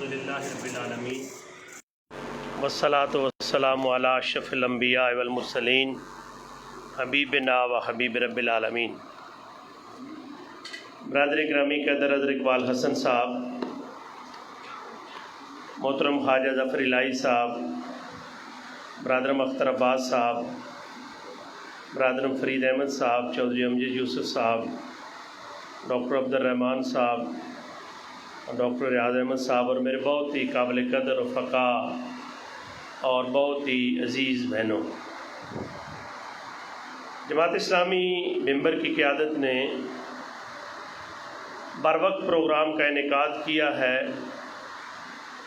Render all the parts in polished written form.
الحمدللہ رب العالمین والصلاۃ والسلام علی اشرف الانبیاء والمرسلین حبیبنا و حبیب رب العالمین۔ برادر گرامی قدر حضرت اقبال حسن صاحب، محترم خواجہ ظفر الہی صاحب، برادر اختر عباس صاحب، برادر فرید احمد صاحب، چودھری امجد یوسف صاحب، ڈاکٹر عبد الرحمن صاحب، ڈاکٹر ریاض احمد صاحب اور میرے بہت ہی قابل قدر رفقاء اور بہت ہی عزیز بہنوں، جماعت اسلامی ممبر کی قیادت نے بر وقت پروگرام کا انعقاد کیا ہے،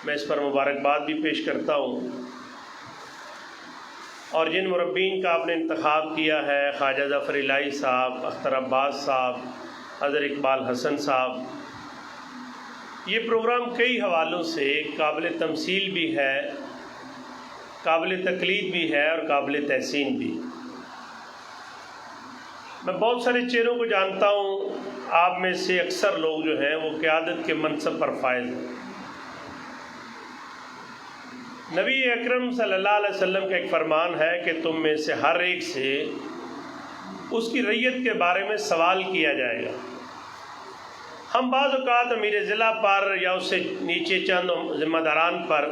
میں اس پر مبارکباد بھی پیش کرتا ہوں، اور جن مربین کا آپ نے انتخاب کیا ہے، خواجہ ظفر الہی صاحب، اختر عباس صاحب، حضرت اقبال حسن صاحب، یہ پروگرام کئی حوالوں سے قابل تمثیل بھی ہے، قابل تقلید بھی ہے اور قابل تحسین بھی۔ میں بہت سارے چہروں کو جانتا ہوں، آپ میں سے اکثر لوگ جو ہیں وہ قیادت کے منصب پر فائز ہیں۔ نبی اکرم صلی اللہ علیہ وسلم کا ایک فرمان ہے کہ تم میں سے ہر ایک سے اس کی رعیت کے بارے میں سوال کیا جائے گا۔ ہم بعض اوقات امیر ضلع پر یا اس سے نیچے چند ذمہ داران پر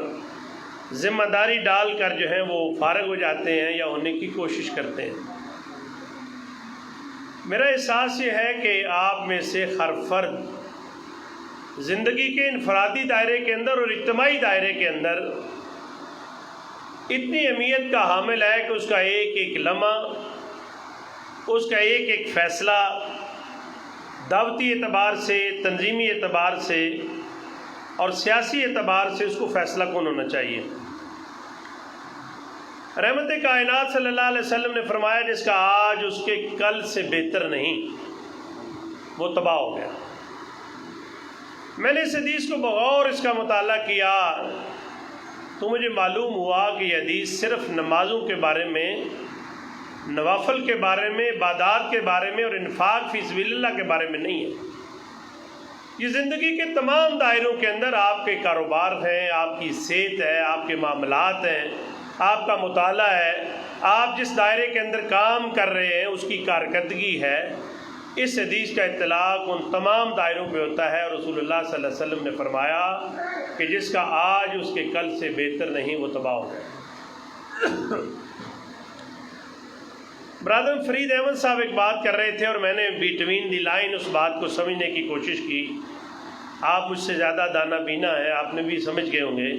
ذمہ داری ڈال کر جو ہیں وہ فارغ ہو جاتے ہیں یا ہونے کی کوشش کرتے ہیں۔ میرا احساس یہ ہے کہ آپ میں سے ہر فرد زندگی کے انفرادی دائرے کے اندر اور اجتماعی دائرے کے اندر اتنی اہمیت کا حامل ہے کہ اس کا ایک ایک لمحہ، اس کا ایک ایک فیصلہ دعوتی اعتبار سے، تنظیمی اعتبار سے اور سیاسی اعتبار سے اس کو فیصلہ کون ہونا چاہیے۔ رحمت کائنات صلی اللہ علیہ وسلم نے فرمایا جس کا آج اس کے کل سے بہتر نہیں، وہ تباہ ہو گیا۔ میں نے اس حدیث کو بغور اس کا مطالعہ کیا تو مجھے معلوم ہوا کہ یہ حدیث صرف نمازوں کے بارے میں، نوافل کے بارے میں، عبادات کے بارے میں اور انفاق فی سبیل اللہ کے بارے میں نہیں ہے۔ یہ زندگی کے تمام دائروں کے اندر آپ کے کاروبار ہیں، آپ کی صحت ہے، آپ کے معاملات ہیں، آپ کا مطالعہ ہے، آپ جس دائرے کے اندر کام کر رہے ہیں اس کی کارکردگی ہے۔ اس حدیث کا اطلاق ان تمام دائروں پہ ہوتا ہے، اور رسول اللہ صلی اللہ علیہ وسلم نے فرمایا کہ جس کا آج اس کے کل سے بہتر نہیں، وہ تباہ ہو گیا۔ برادر فرید احمد صاحب ایک بات کر رہے تھے اور میں نے بیٹوین دی لائن اس بات کو سمجھنے کی کوشش کی۔ آپ مجھ سے زیادہ دانا بینا ہے، آپ نے بھی سمجھ گئے ہوں گے۔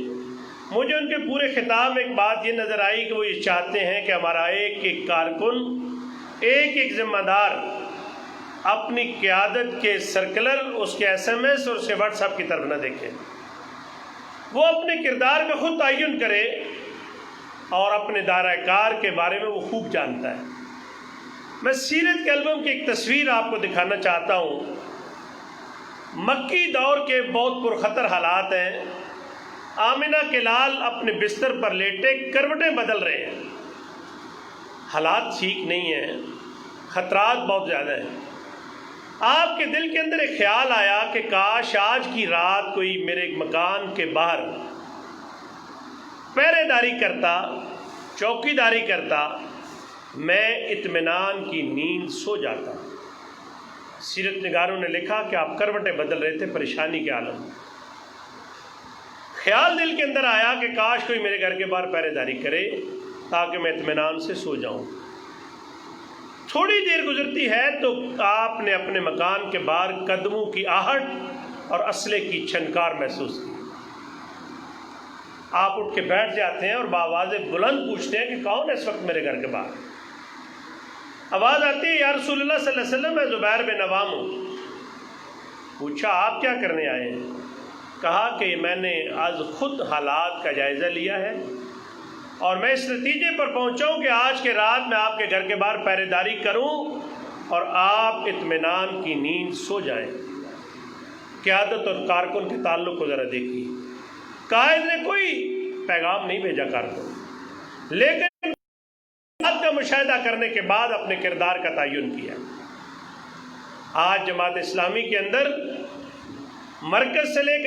مجھے ان کے پورے خطاب میں ایک بات یہ نظر آئی کہ وہ یہ چاہتے ہیں کہ ہمارا ایک ایک کارکن، ایک ایک ذمہ دار اپنی قیادت کے سرکلر، اس کے ایس ایم ایس اور اس کے واٹس ایپ کی طرف نہ دیکھے، وہ اپنے کردار کا خود تعین کرے اور اپنے دائرہ کار کے بارے میں وہ خوب جانتا ہے۔ میں سیرت کے البم کی ایک تصویر آپ کو دکھانا چاہتا ہوں۔ مکی دور کے بہت پرخطر حالات ہیں۔ آمنہ کے لال اپنے بستر پر لیٹے کروٹیں بدل رہے ہیں، حالات ٹھیک نہیں ہیں، خطرات بہت زیادہ ہیں۔ آپ کے دل کے اندر ایک خیال آیا کہ کاش آج کی رات کوئی میرے مکان کے باہر پہرے داری کرتا، چوکی داری کرتا، میں اطمینان کی نیند سو جاتا۔ سیرت نگاروں نے لکھا کہ آپ کروٹیں بدل رہے تھے پریشانی کے عالم میں۔ خیال دل کے اندر آیا کہ کاش کوئی میرے گھر کے باہر پہرے داری کرے تاکہ میں اطمینان سے سو جاؤں۔ تھوڑی دیر گزرتی ہے تو آپ نے اپنے مکان کے باہر قدموں کی آہٹ اور اسلحے کی چھنکار محسوس کی۔ آپ اٹھ کے بیٹھ جاتے ہیں اور بآواز بلند پوچھتے ہیں کہ کون ہے اس وقت میرے گھر کے باہر؟ آواز آتی ہے یا رسول اللہ صلی اللہ علیہ وسلم، میں زبیر بن عوام ہوں۔ پوچھا آپ کیا کرنے آئے ہیں؟ کہا کہ میں نے آج خود حالات کا جائزہ لیا ہے اور میں اس نتیجے پر پہنچا ہوں کہ آج کے رات میں آپ کے گھر کے باہر پہرے داری کروں اور آپ اطمینان کی نیند سو جائیں۔ قیادت اور کارکن کے تعلق کو ذرا دیکھیے۔ قائد نے کوئی پیغام نہیں بھیجا کارکن، لیکن بات کا مشاہدہ کرنے کے بعد اپنے کردار کا تعین کیا۔ آج جماعت اسلامی کے اندر مرکز سے لے کر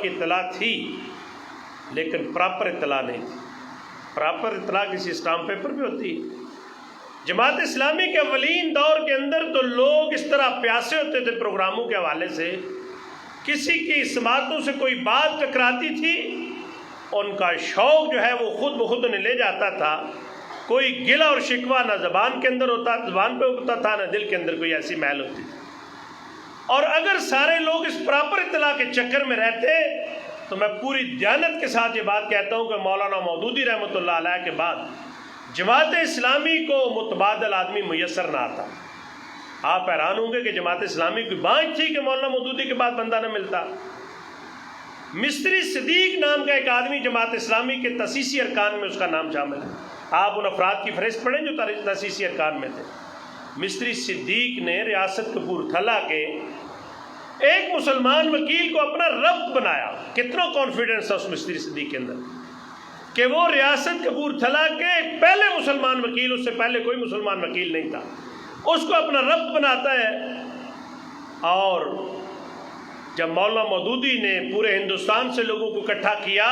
کی اطلاع تھی لیکن پراپر اطلاع نہیں تھی. پراپر اطلاع کسی اسٹامپ پیپر پہ ہوتی ہے. جماعت اسلامی کے اولین دور کے اندر تو لوگ اس طرح پیاسے ہوتے تھے پروگراموں کے حوالے سے، کسی کی اس باتوں سے کوئی بات ٹکراتی تھی ان کا شوق جو ہے وہ خود بخود انہیں لے جاتا تھا. کوئی گلہ اور شکوہ نہ زبان کے اندر ہوتا، زبان پہ ہوتا تھا، نہ دل کے اندر کوئی ایسی میل ہوتی تھی. اور اگر سارے لوگ اس پراپر اطلاع کے چکر میں رہتے تو میں پوری دیانت کے ساتھ یہ بات کہتا ہوں کہ مولانا مودودی رحمۃ اللہ علیہ کے بعد جماعت اسلامی کو متبادل آدمی میسر نہ آتا. آپ حیران ہوں گے کہ جماعت اسلامی کی بانچ تھی کہ مولانا مودودی کے بعد بندہ نہ ملتا. مصری صدیق نام کا ایک آدمی جماعت اسلامی کے تاسیسی ارکان میں اس کا نام شامل ہے. آپ ان افراد کی فہرست پڑھیں جو تاسیسی ارکان میں تھے. مصری صدیق نے ریاست کپورتھلا کے ایک مسلمان وکیل کو اپنا رب بنایا. کتنا کانفیڈنس تھا اس مصری صدیق کے اندر کہ وہ ریاست کپورتھلا کے پہلے مسلمان وکیل، اس سے پہلے کوئی مسلمان وکیل نہیں تھا، اس کو اپنا رب بناتا ہے. اور جب مولانا مودودی نے پورے ہندوستان سے لوگوں کو اکٹھا کیا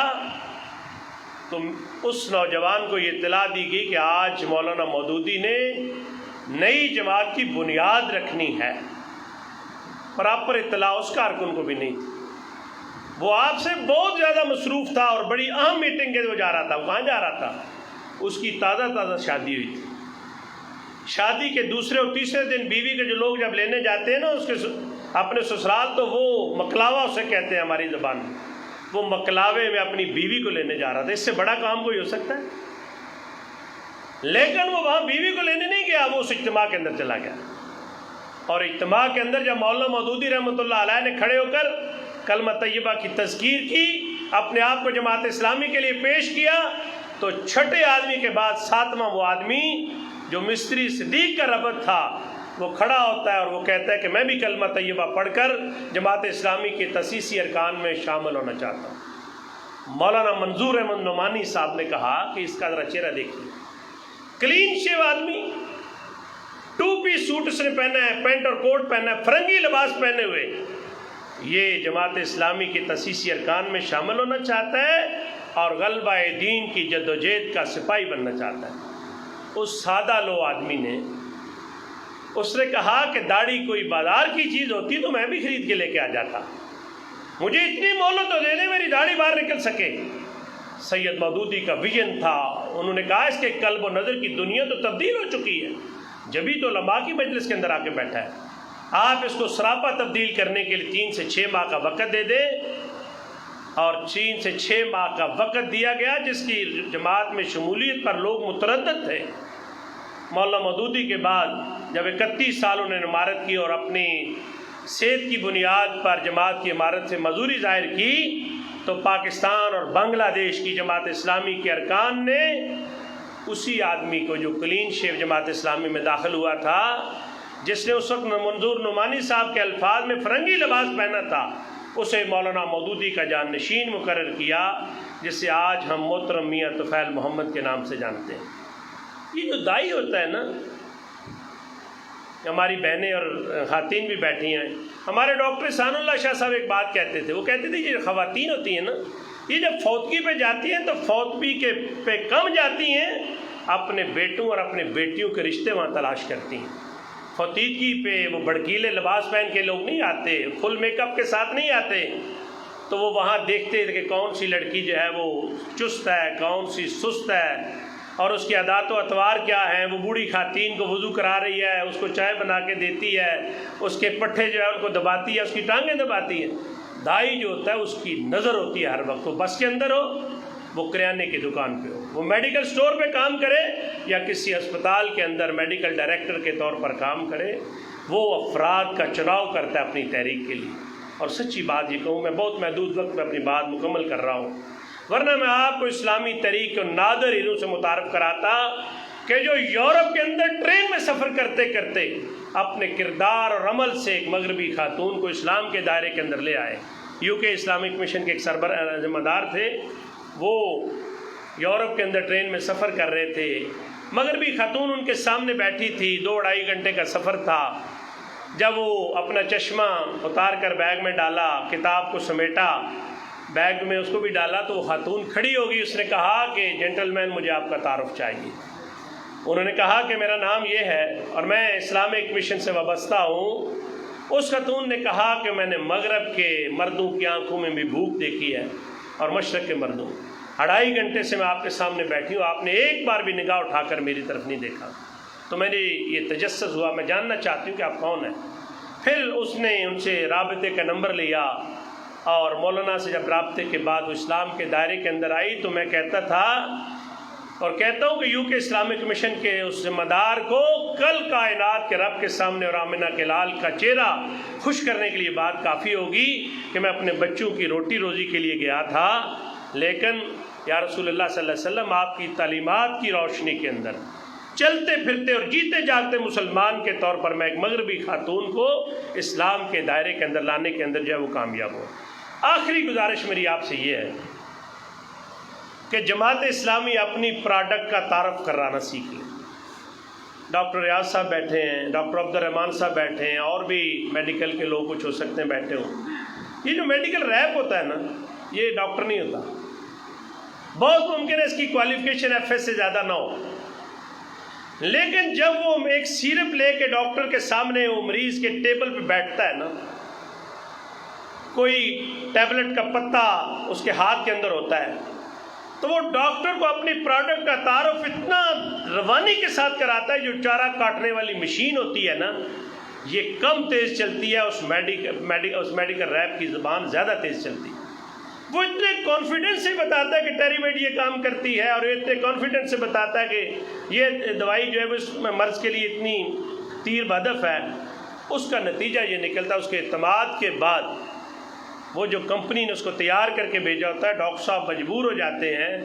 تو اس نوجوان کو یہ اطلاع دی گئی کہ آج مولانا مودودی نے نئی جماعت کی بنیاد رکھنی ہے. پراپر اطلاع اس کارکن کو بھی نہیں تھی. وہ آپ سے بہت زیادہ مصروف تھا اور بڑی اہم میٹنگ کے وہ جا رہا تھا. وہ کہاں جا رہا تھا؟ اس کی تازہ شادی ہوئی تھی. شادی کے دوسرے اور تیسرے دن بیوی کے جو لوگ جب لینے جاتے ہیں نا اس کے اپنے سسرال، تو وہ مکلاوا اسے کہتے ہیں ہماری زبان میں. وہ مکلاوے میں اپنی بیوی کو لینے جا رہا تھا. اس سے بڑا کام کوئی ہو سکتا ہے؟ لیکن وہ وہاں بیوی کو لینے نہیں گیا، وہ اس اجتماع کے اندر چلا گیا. اور اجتماع کے اندر جب مولانا مودودی رحمۃ اللہ علیہ نے کھڑے ہو کر کلمہ طیبہ کی تذکیر کی، اپنے آپ کو جماعت اسلامی کے لیے پیش کیا، تو چھٹے آدمی کے بعد ساتواں وہ آدمی جو مصری صدیق کا ربط تھا وہ کھڑا ہوتا ہے اور وہ کہتا ہے کہ میں بھی کلمہ طیبہ پڑھ کر جماعت اسلامی کے تاسیسی ارکان میں شامل ہونا چاہتا ہوں. مولانا منظور احمد نعمانی صاحب نے کہا کہ اس کا ذرا چہرہ دیکھیے، کلین شیو آدمی، 2 پیس سوٹ اس نے پہنا ہے، پینٹ اور کوٹ پہنا ہے، فرنگی لباس پہنے ہوئے، یہ جماعت اسلامی کے تاسیسی ارکان میں شامل ہونا چاہتا ہے اور غلبہ دین کی جدوجہد کا سپاہی بننا چاہتا ہے. اس سادہ لو آدمی نے اس نے کہا کہ داڑھی کوئی بازار کی چیز ہوتی تو میں بھی خرید کے لے کے آ جاتا، مجھے اتنی مہلت تو دے دے میری داڑھی باہر نکل سکے. سید مودودی کا ویژن تھا. انہوں نے کہا اس کے قلب و نظر کی دنیا تو تبدیل ہو چکی ہے، جبھی تو علماء کی مجلس کے اندر آ کے بیٹھا ہے. آپ اس کو سراپا تبدیل کرنے کے لیے 3 سے 6 ماہ کا وقت دے دیں. اور 3 سے 6 ماہ کا وقت دیا گیا، جس کی جماعت میں شمولیت پر لوگ متردد تھے. مولانا مودودی کے بعد جب 31 سال انہوں نے عمارت کی اور اپنی صحت کی بنیاد پر جماعت کی عمارت سے معذوری ظاہر کی، تو پاکستان اور بنگلہ دیش کی جماعت اسلامی کے ارکان نے اسی آدمی کو جو کلین شیو جماعت اسلامی میں داخل ہوا تھا، جس نے اس وقت منظور نعمانی صاحب کے الفاظ میں فرنگی لباس پہنا تھا، اسے مولانا مودودی کا جانشین مقرر کیا، جسے آج ہم محترم میاں طفیل محمد کے نام سے جانتے ہیں. یہ جو دائی ہوتا ہے نا، ہماری بہنیں اور خواتین بھی بیٹھی ہیں. ہمارے ڈاکٹر احسان اللہ شاہ صاحب ایک بات کہتے تھے، وہ کہتے تھے یہ خواتین ہوتی ہیں نا، یہ جب فوتگی پہ جاتی ہیں تو فوتگی کے پہ کم جاتی ہیں، اپنے بیٹوں اور اپنے بیٹیوں کے رشتے وہاں تلاش کرتی ہیں. فوتیدگی پہ وہ بڑکیلے لباس پہن کے لوگ نہیں آتے، فل میک اپ کے ساتھ نہیں آتے. تو وہ وہاں دیکھتے کہ کون سی لڑکی جو ہے وہ چست ہے، کون سی سست ہے، اور اس کی عادات و اطوار کیا ہیں. وہ بوڑھی خواتین کو وضو کرا رہی ہے، اس کو چائے بنا کے دیتی ہے، اس کے پٹھے جو ہے ان کو دباتی ہے، اس کی ٹانگیں دباتی ہے. دائی جو ہوتا ہے اس کی نظر ہوتی ہے ہر وقت، وہ بس کے اندر ہو، وہ کریانے کی دکان پہ ہو، وہ میڈیکل سٹور پہ کام کرے یا کسی اسپتال کے اندر میڈیکل ڈائریکٹر کے طور پر کام کرے، وہ افراد کا چناؤ کرتا ہے اپنی تحریک کے لیے. اور سچی بات یہ کہوں، میں بہت محدود وقت میں اپنی بات مکمل کر رہا ہوں، ورنہ میں آپ کو اسلامی تحریک کے نادر ہیروں سے متعارف کراتا کہ جو یورپ کے اندر ٹرین میں سفر کرتے کرتے اپنے کردار اور عمل سے ایک مغربی خاتون کو اسلام کے دائرے کے اندر لے آئے. UK اسلامک مشن کے ایک سربراہ ذمہ دار تھے، وہ یورپ کے اندر ٹرین میں سفر کر رہے تھے، مغربی خاتون ان کے سامنے بیٹھی تھی، 2-2.5 گھنٹے کا سفر تھا. جب وہ اپنا چشمہ اتار کر بیگ میں ڈالا، کتاب کو سمیٹا بیگ میں اس کو بھی ڈالا تو وہ خاتون کھڑی ہو گئی. اس نے کہا کہ جینٹل مین مجھے آپ کا تعارف چاہیے. انہوں نے کہا کہ میرا نام یہ ہے اور میں اسلامک مشن سے وابستہ ہوں. اس خاتون نے کہا کہ میں نے مغرب کے مردوں کی آنکھوں میں بھی بھوک دیکھی ہے اور مشرق کے مردوں. 2.5 گھنٹے سے میں آپ کے سامنے بیٹھی ہوں, آپ نے ایک بار بھی نگاہ اٹھا کر میری طرف نہیں دیکھا. تو میں نے یہ تجسس ہوا, میں جاننا چاہتی ہوں کہ آپ کون ہیں. پھر اس نے ان سے رابطے کا نمبر لیا اور مولانا سے جب رابطے کے بعد وہ اسلام کے دائرے کے اندر آئی تو میں کہتا تھا اور کہتا ہوں کہ یوں کہ اسلامک مشن کے اس ذمہ دار کو کل کائنات کے رب کے سامنے اور آمنہ کے لال کا چہرہ خوش کرنے کے لیے بات کافی ہوگی کہ میں اپنے بچوں کی روٹی روزی کے لیے گیا تھا, لیکن یا رسول اللہ صلی اللہ علیہ وسلم آپ کی تعلیمات کی روشنی کے اندر چلتے پھرتے اور جیتے جاگتے مسلمان کے طور پر میں ایک مغربی خاتون کو اسلام کے دائرے کے اندر لانے کے اندر جو ہے وہ کامیاب ہو. آخری گزارش میری آپ سے یہ ہے کہ جماعت اسلامی اپنی پروڈکٹ کا تعارف کرانا سیکھ لے. ڈاکٹر ریاض صاحب بیٹھے ہیں, ڈاکٹر عبد الرحمان صاحب بیٹھے ہیں, اور بھی میڈیکل کے لوگ کچھ ہو سکتے ہیں بیٹھے ہوں. یہ جو میڈیکل ریپ ہوتا ہے نا, یہ ڈاکٹر نہیں ہوتا. بہت ممکن ہے اس کی کوالیفیکیشن FS سے زیادہ نہ ہو, لیکن جب وہ ایک سیرپ لے کے ڈاکٹر کے سامنے وہ مریض کے ٹیبل پہ بیٹھتا ہے نا, کوئی ٹیبلٹ کا پتا اس کے ہاتھ کے اندر ہوتا ہے, تو وہ ڈاکٹر کو اپنی پروڈکٹ کا تعارف اتنا روانی کے ساتھ کراتا ہے. جو چارہ کاٹنے والی مشین ہوتی ہے نا, یہ کم تیز چلتی ہے, اس میڈیکل ریپ کی زبان زیادہ تیز چلتی ہے. وہ اتنے کانفیڈنس سے بتاتا ہے کہ ٹیریمیڈ یہ کام کرتی ہے, اور اتنے کانفیڈنس سے بتاتا ہے کہ یہ دوائی جو ہے وہ اس مرض کے لیے اتنی تیر بہدف ہے. اس کا نتیجہ یہ نکلتا ہے, اس کے اعتماد کے بعد وہ جو کمپنی نے اس کو تیار کر کے بھیجا ہوتا ہے, ڈاکٹر صاحب مجبور ہو جاتے ہیں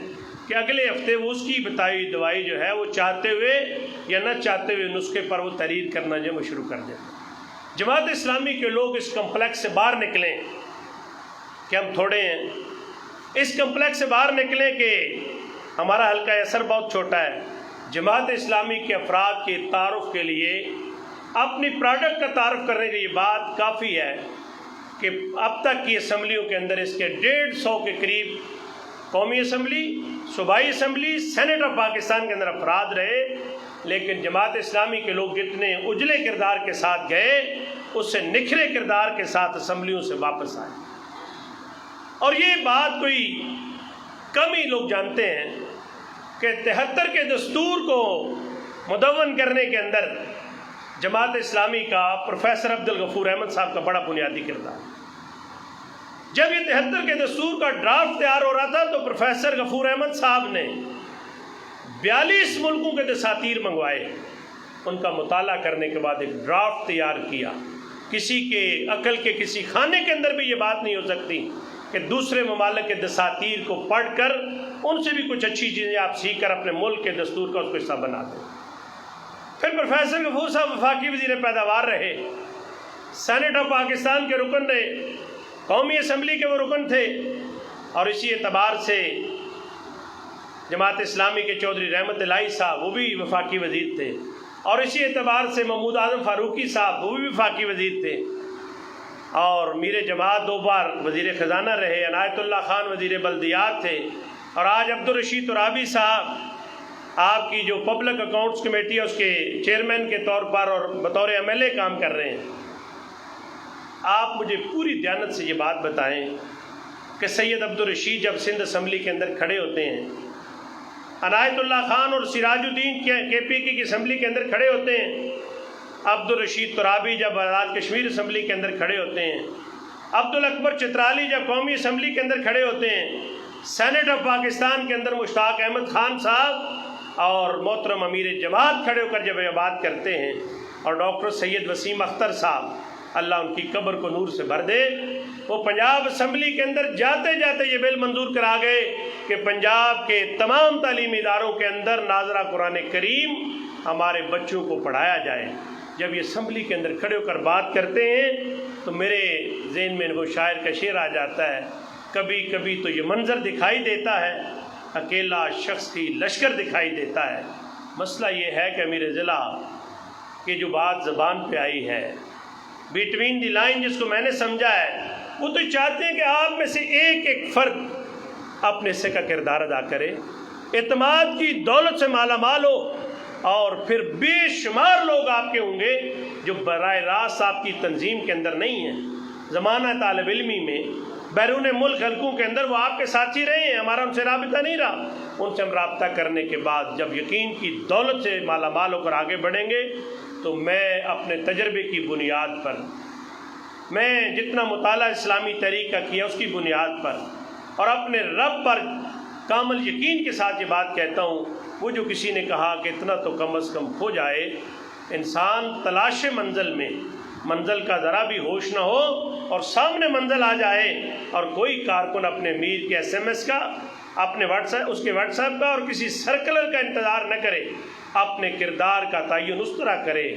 کہ اگلے ہفتے وہ اس کی بتائی ہوئی دوائی جو ہے وہ چاہتے ہوئے یا نہ چاہتے ہوئے نسخے پر وہ تحریر کرنا جو ہے وہ شروع کر دیتے ہیں. جماعت اسلامی کے لوگ اس کمپلیکس سے باہر نکلیں کہ ہم تھوڑے ہیں, اس کمپلیکس سے باہر نکلیں کہ ہمارا حلقہ اثر بہت چھوٹا ہے. جماعت اسلامی کے افراد کے تعارف کے لیے اپنی پروڈکٹ کا تعارف کرنے کی یہ بات کافی ہے کہ اب تک کی اسمبلیوں کے اندر اس کے 150 کے قریب قومی اسمبلی, صوبائی اسمبلی, سینٹ آف پاکستان کے اندر افراد رہے, لیکن جماعت اسلامی کے لوگ جتنے اجلے کردار کے ساتھ گئے اس سے نکھرے کردار کے ساتھ اسمبلیوں سے واپس آئے. اور یہ بات کوئی کم ہی لوگ جانتے ہیں کہ 73 کے دستور کو مدون کرنے کے اندر جماعت اسلامی کا پروفیسر عبد الغفور احمد صاحب کا بڑا بنیادی کردار. جب یہ 73 کے دستور کا ڈرافٹ تیار ہو رہا تھا تو پروفیسر غفور احمد صاحب نے 42 ملکوں کے دساتیر منگوائے. ان کا مطالعہ کرنے کے بعد ایک ڈرافٹ تیار کیا. کسی کے عقل کے کسی خانے کے اندر بھی یہ بات نہیں ہو سکتی کہ دوسرے ممالک کے دساتیر کو پڑھ کر ان سے بھی کچھ اچھی چیزیں آپ سیکھ کر اپنے ملک کے دستور کا اس کو حصہ بنا دیں. پھر پروفیسر غفور صاحب وفاقی وزیر پیداوار رہے, سینٹ آف پاکستان کے رکن رہے, قومی اسمبلی کے وہ رکن تھے, اور اسی اعتبار سے جماعت اسلامی کے چودھری رحمت الہی صاحب وہ بھی وفاقی وزیر تھے, اور اسی اعتبار سے محمود اعظم فاروقی صاحب وہ بھی وفاقی وزیر تھے, اور میر جماعت 2 بار وزیر خزانہ رہے, عنایت اللہ خان وزیر بلدیات تھے, اور آج عبدالرشید ترابی صاحب آپ کی جو پبلک اکاؤنٹس کمیٹی ہے اس کے چیئرمین کے طور پر اور بطور MLA کام کر رہے ہیں. آپ مجھے پوری دیانت سے یہ بات بتائیں کہ سید عبدالرشید جب سندھ اسمبلی کے اندر کھڑے ہوتے ہیں, عنایت اللہ خان اور سراج الدین KPK کی اسمبلی کے اندر کھڑے ہوتے ہیں, عبدالرشید ترابی جب آزاد کشمیر اسمبلی کے اندر کھڑے ہوتے ہیں, عبدالاکبر چترالی جب قومی اسمبلی کے اندر کھڑے ہوتے ہیں, سینٹ آف پاکستان کے اندر مشتاق احمد خان صاحب اور محترم امیر جماعت کھڑے ہو کر جب یہ بات کرتے ہیں, اور ڈاکٹر سید وسیم اختر صاحب اللہ ان کی قبر کو نور سے بھر دے, وہ پنجاب اسمبلی کے اندر جاتے جاتے یہ بل منظور کرا گئے کہ پنجاب کے تمام تعلیمی اداروں کے اندر ناظرہ قرآن کریم ہمارے بچوں کو پڑھایا جائے. جب یہ اسمبلی کے اندر کھڑے ہو کر بات کرتے ہیں تو میرے ذہن میں وہ شاعر کا شعر آ جاتا ہے, کبھی کبھی تو یہ منظر دکھائی دیتا ہے, اکیلا شخص ہی لشکر دکھائی دیتا ہے. مسئلہ یہ ہے کہ امیر ضلع کہ جو بات زبان پہ آئی ہے بٹوین دی لائن جس کو میں نے سمجھا ہے وہ تو چاہتے ہیں کہ آپ میں سے ایک ایک فرد اپنے حصے کا کردار ادا کرے، اعتماد کی دولت سے مالا مال ہو، اور پھر بے شمار لوگ آپ کے ہوں گے جو براہ راست آپ کی تنظیم کے اندر نہیں ہیں۔ زمانہ طالب علمی میں بیرون ملک حلقوں کے اندر وہ آپ کے ساتھی رہے ہیں، ہمارا ان سے رابطہ نہیں رہا۔ ان سے ہم رابطہ کرنے کے بعد جب یقین کی دولت سے مالا مال ہو کر آگے بڑھیں گے تو میں اپنے تجربے کی بنیاد پر، میں جتنا مطالعہ اسلامی تحریک کا کیا اس کی بنیاد پر، اور اپنے رب پر کامل یقین کے ساتھ یہ بات کہتا ہوں، وہ جو کسی نے کہا کہ اتنا تو کم از کم ہو جائے، انسان تلاش منزل میں، منزل کا ذرا بھی ہوش نہ ہو اور سامنے منزل آ جائے اور کوئی کارکن اپنے میر کے ایس ایم ایس کا، اپنے اس کے واٹس ایپ کا اور کسی سرکلر کا انتظار نہ کرے، اپنے کردار کا تعین اس طرح کرے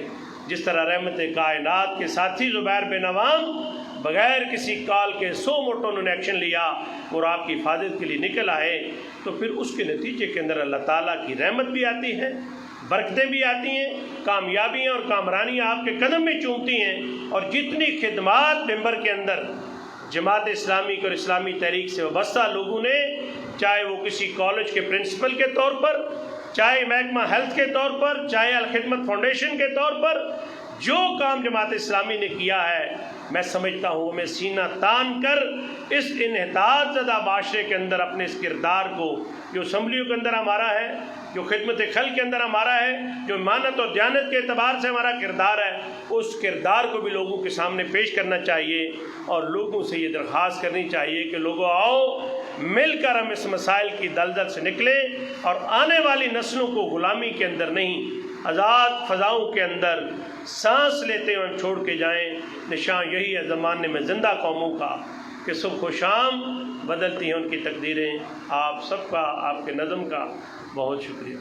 جس طرح رحمت کائنات کے ساتھی زبیر بن عوام بغیر کسی کال کے 100 مرتبہ انہوں نے ایکشن لیا اور آپ کی حفاظت کے لیے نکل آئے، تو پھر اس کے نتیجے کے اندر اللہ تعالیٰ کی رحمت بھی آتی ہے، برکتیں بھی آتی ہیں، کامیابیاں اور کامرانیاں آپ کے قدم میں چومتی ہیں، اور جتنی خدمات ممبر کے اندر جماعت اسلامی اور اسلامی تحریک سے وابستہ لوگوں نے، چاہے وہ کسی کالج کے پرنسپل کے طور پر، چاہے محکمہ ہیلتھ کے طور پر، چاہے الخدمت فاؤنڈیشن کے طور پر، جو کام جماعت اسلامی نے کیا ہے، میں سمجھتا ہوں میں سینہ تان کر اس انحطاط زدہ معاشرے کے اندر اپنے اس کردار کو، جو اسمبلیوں کے اندر ہمارا ہے، جو خدمت خلق کے اندر ہمارا ہے، جو امانت اور دیانت کے اعتبار سے ہمارا کردار ہے، اس کردار کو بھی لوگوں کے سامنے پیش کرنا چاہیے، اور لوگوں سے یہ درخواست کرنی چاہیے کہ لوگوں آؤ مل کر ہم اس مسائل کی دلدل سے نکلیں اور آنے والی نسلوں کو غلامی کے اندر نہیں، آزاد فضاؤں کے اندر سانس لیتے ہوئے چھوڑ کے جائیں۔ نشان یہی ہے زمانے میں زندہ قوموں کا کہ صبح و شام بدلتی ہیں ان کی تقدیریں۔ آپ سب کا، آپ کے نظم کا بہت شکریہ۔